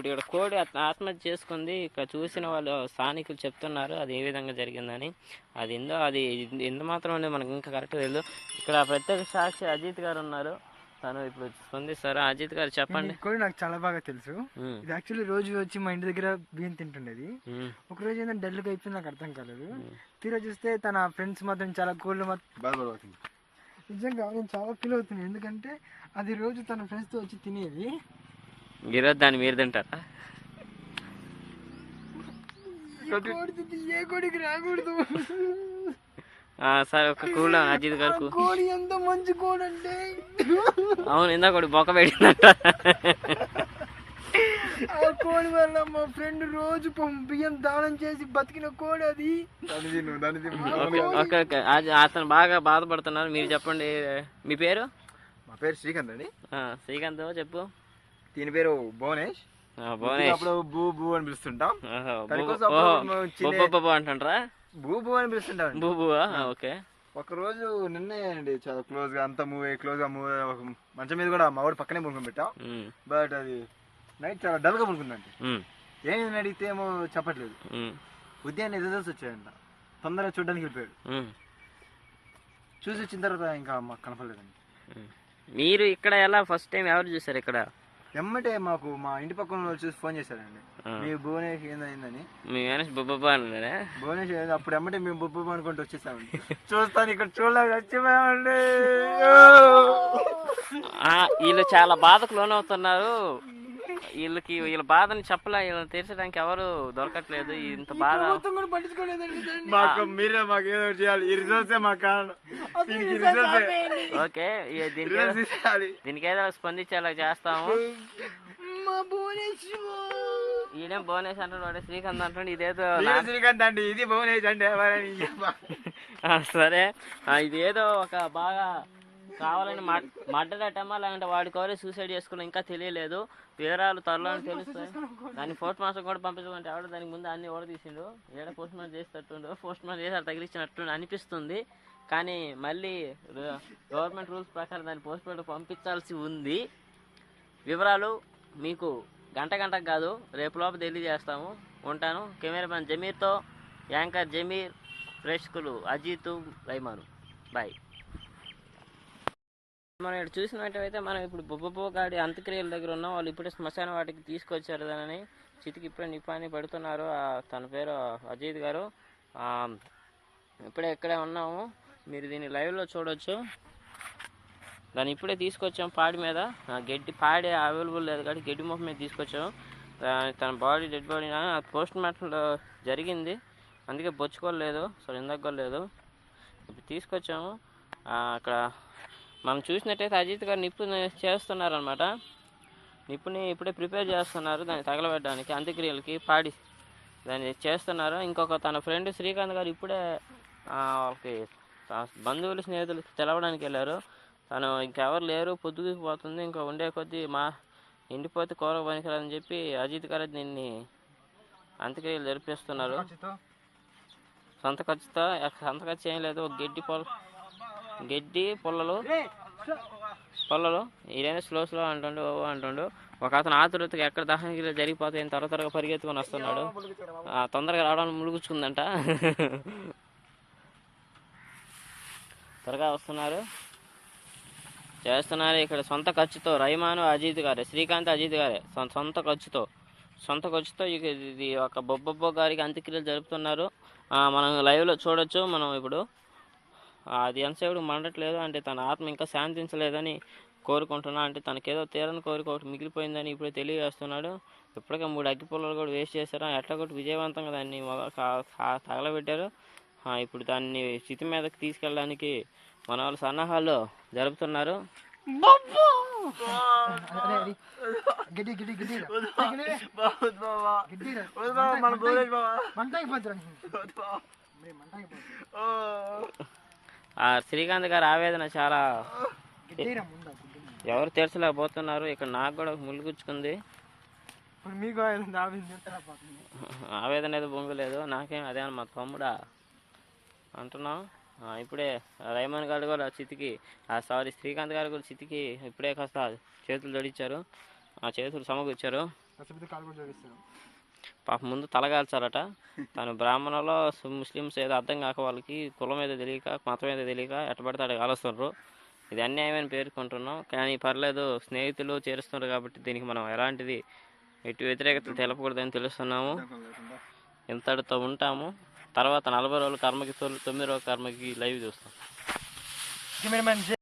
ఇప్పుడు ఇక్కడ కోడి ఆత్మహత్య చేసుకుంది. ఇక్కడ చూసిన వాళ్ళు స్థానికులు చెప్తున్నారు అది ఏ విధంగా జరిగిందని. అది ఎంత మాత్రం అనేది మనకు ఇంకా కరెక్ట్ తెలియదు. ఇక్కడ ప్రత్యేక సాక్షి అజిత్ గారు ఉన్నారు, తను ఇప్పుడు స్పందిస్తారు. అజిత్ గారు చెప్పండి. కోడి నాకు చాలా బాగా తెలుసు. ఇది యాక్చువల్లీ రోజు వచ్చి మా ఇంటి దగ్గర బియ్యం తింటుండేది. ఒక రోజు ఏంటంటే డల్గా అయిపోయింది, నాకు అర్థం కాలేదు. తీరా చూస్తే తన ఫ్రెండ్స్ మాత్రం చాలా కోళ్ళు బాధపడుతుంది. నిజంగా నేను చాలా ఫీల్ అవుతున్నాను, ఎందుకంటే అది రోజు తన ఫ్రెండ్స్తో వచ్చి తినేది. ఈరోజు దాన్ని మీరు తింటారా? ఏ కోడికి రాకూడదు. సరే ఒక కూల్ అజిత్ గారు. కోడి ఎంత మంచి కోడి అంటే అవును, ఇందా కోడి బొక్క పెట్టినట్ట. ఆ కోడి వల్ల మా ఫ్రెండ్ రోజు బియ్యం దానం చేసి బతికిన కోడి అది. అతను బాగా బాధపడుతున్నారు. మీరు చెప్పండి, మీ పేరు? మా పేరు శ్రీకాంత్ అండి. శ్రీకాంత్ చెప్పు. దీని పేరు భువనేష్. అప్పుడు బూ బూ అని పిలుస్తుంటాం. అంటారా? బూ బూ అని పిలుస్తుంటాం. బూబువా? ఓకే. ఒక రోజు నిన్నే అండి చాలా క్లోజ్ గా అంతా క్లోజ్ గా మంచం మీద కూడా మా వాడు పక్కనే పడుకుని పెట్టాం. బట్ అది నైట్ చాలా డల్ గా పడుకుందండి. ఏమి అడిగితే ఏమో చెప్పట్లేదు. ఉదయాన్నే రిజల్ట్స్ వచ్చాయంట, తొందరగా చూడడానికి వెళ్ళిపోయాడు. చూసి వచ్చిన తర్వాత ఇంకా మాకు కనపడలేదండి. మీరు ఇక్కడ ఎలా ఫస్ట్ టైం ఎవరు చూసారు? ఇక్కడ ఎమ్మటే మాకు మా ఇంటి పక్కన వాళ్ళు చూసి ఫోన్ చేశారండి, మీ భువనేష్ ఏందని. మీ మేనేజ్ బొబ్బా అన్నారా? భువనేష్ అప్పుడు ఎమ్మటే మేము బొబ్బా అనుకుంటూ వచ్చేసామండి. చూస్తాను ఇక్కడ చూడలేక వచ్చిపోయామండి. వీళ్ళు చాలా బాధకు లోనవుతున్నారు. వీళ్ళ బాధని చెప్పలే, వీళ్ళని తీర్చడానికి ఎవరు దొరకట్లేదు. ఇంత బాధ మాకు మీరే మాకు ఏదో చేయాలి. ఈ రిజల్ట్సే మాకు కారణం. ఓకే, దీనికి ఏదో స్పందించేలా చేస్తాము. ఈయనేం భువనేష్ అంటాడు, శ్రీకాంత్ అంటాడు. ఇదేదో శ్రీకాంత్ అండి, ఇది భువనేష్ అండి. సరే, ఇదేదో ఒక బాగా కావాలని మర్డర్ అటమా లేదంటే వాడి కోరే సూసైడ్ చేసుకున్నా ఇంకా తెలియలేదు. వివరాలు త్వరలో తెలుస్తాయి. దాన్ని పోస్ట్ మాస్టర్ కూడా పంపించమంటే ఎవడో దానికి ముందు అన్ని ఓడ తీసిండు. ఏదో పోస్ట్ మార్టం చేసేటట్టుండు, పోస్ట్ మార్టం చేసి తగిలించినట్టు అనిపిస్తుంది. కానీ మళ్ళీ గవర్నమెంట్ రూల్స్ ప్రకారం దాన్ని పోస్ట్ మార్టం పంపించాల్సి ఉంది. వివరాలు మీకు గంటకు కాదు రేపు లోపు తెలియజేస్తాము. ఉంటాను. కెమెరామెన్ జమీర్తో యాంకర్ జమీర్, ప్రేక్షకులు అజిత్, రైమాను. బాయ్. మనం ఇక్కడ చూసినట్టయితే మనం ఇప్పుడు బొబ్బగాడి అంత్యక్రియల దగ్గర ఉన్నాం. వాళ్ళు ఇప్పుడే శ్మశాన వాటికి తీసుకొచ్చారు దానిని. చితికి ఇప్పుడే నిప్పాని పెడుతున్నారు. తన పేరు అజిత్ గారు. ఇప్పుడే ఇక్కడే ఉన్నాము, మీరు దీన్ని లైవ్లో చూడొచ్చు. దాన్ని ఇప్పుడే తీసుకొచ్చాం పాడి మీద. పాడి అవైలబుల్ లేదు కాబట్టి గడ్డి మొహం మీద తీసుకొచ్చాము. తన బాడీ డెడ్ బాడీ పోస్ట్ మార్టంలో జరిగింది, అందుకే బొచ్చుకోలేదు. సో ఇందగ్గలేదు. ఇప్పుడు తీసుకొచ్చాము. అక్కడ మనం చూసినట్టయితే అజిత్ గారు నిప్పు చేస్తున్నారనమాట. నిప్పుని ఇప్పుడే ప్రిపేర్ చేస్తున్నారు దాన్ని తగలబెట్టడానికి, అంత్యక్రియలకి పాడి దాన్ని చేస్తున్నారు. ఇంకొక తన ఫ్రెండ్ శ్రీకాంత్ గారు ఇప్పుడే వాళ్ళకి బంధువులు స్నేహితులు తెలవడానికి వెళ్ళారు. తను ఇంకెవరు లేరు, పొద్దుకుపోతుంది, ఇంకా ఉండే కొద్దీ ఎండిపోతే కూర పనికిరాదని చెప్పి అజిత్ గారు దీన్ని అంత్యక్రియలు జరిపిస్తున్నారు. సొంత ఖర్చు ఏం లేదు. గడ్డి పొల్లలు ఇదైనా స్లో అంటుండు. ఒక అతను ఆతురతగా ఎక్కడ దహనగిరి జరిగిపోతే త్వరగా పరిగెత్తుకొని వస్తున్నాడు. తొందరగా రావడానికి ములుగుచ్చుకుందంట. త్వరగా వస్తున్నారు, చేస్తున్నారు. ఇక్కడ సొంత ఖర్చుతో రైమాను అజిత్ గారే, శ్రీకాంత్ అజిత్ గారే సొంత ఖర్చుతో ఇది ఒక బొబ్బ గారికి అంత్యక్రియలు జరుపుతున్నారు. మనం లైవ్లో చూడొచ్చు. మనం ఇప్పుడు అది ఎంతసేపు మండట్లేదు అంటే తన ఆత్మ ఇంకా శాంతించలేదని కోరుకుంటున్నా. అంటే తనకేదో తీరని కోరిక ఒకటి మిగిలిపోయిందని ఇప్పుడే తెలియజేస్తున్నాడు. ఇప్పటికే 3 అగ్గిపుల్లలు కూడా వేస్ట్ చేశారు. ఎట్లా కొట్టి విజయవంతంగా దాన్ని తగలబెట్టారు. ఇప్పుడు దాన్ని స్థితి మీదకి తీసుకెళ్ళడానికి మన వాళ్ళు సన్నాహాలు జరుపుతున్నారు. శ్రీకాంత్ గారి ఆవేదన చాలా ఎవరు తీర్చలేకపోతున్నారు. ఇక్కడ నాకు కూడా ములుగుచ్చుకుంది. ఆవేదన ఏదో పొంగలేదు నాకేం. అదే మా తమ్ముడా అంటున్నాం. ఇప్పుడే రైమాన్ గారు కూడా శ్రీకాంత్ గారు కూడా చితికి ఇప్పుడే కాస్త చేతులు జడిచారు, చేతులు సమకూర్చారు. కష్టపడితే కాలు కూడా జోడిస్తారు. పాప ముందు తలగాల్చారట. తను బ్రాహ్మణులో ముస్లిమ్స్ ఏదో అర్థం కాక వాళ్ళకి కులం ఏదో తెలియక మతం ఏదో తెలియక ఎట్టబడితే అక్కడ కాలుస్తున్నారు. ఇది అన్యాయమని పేర్కొంటున్నాం. కానీ పర్లేదు, స్నేహితులు చేరుస్తున్నారు కాబట్టి దీనికి మనం ఎలాంటిది ఎటు వ్యతిరేకత తెలపకూడదని తెలుస్తున్నాము. ఇంతటితో ఉంటాము. తర్వాత 40 రోజుల కర్మకి 9వ కర్మకి లైవ్ చూస్తాం.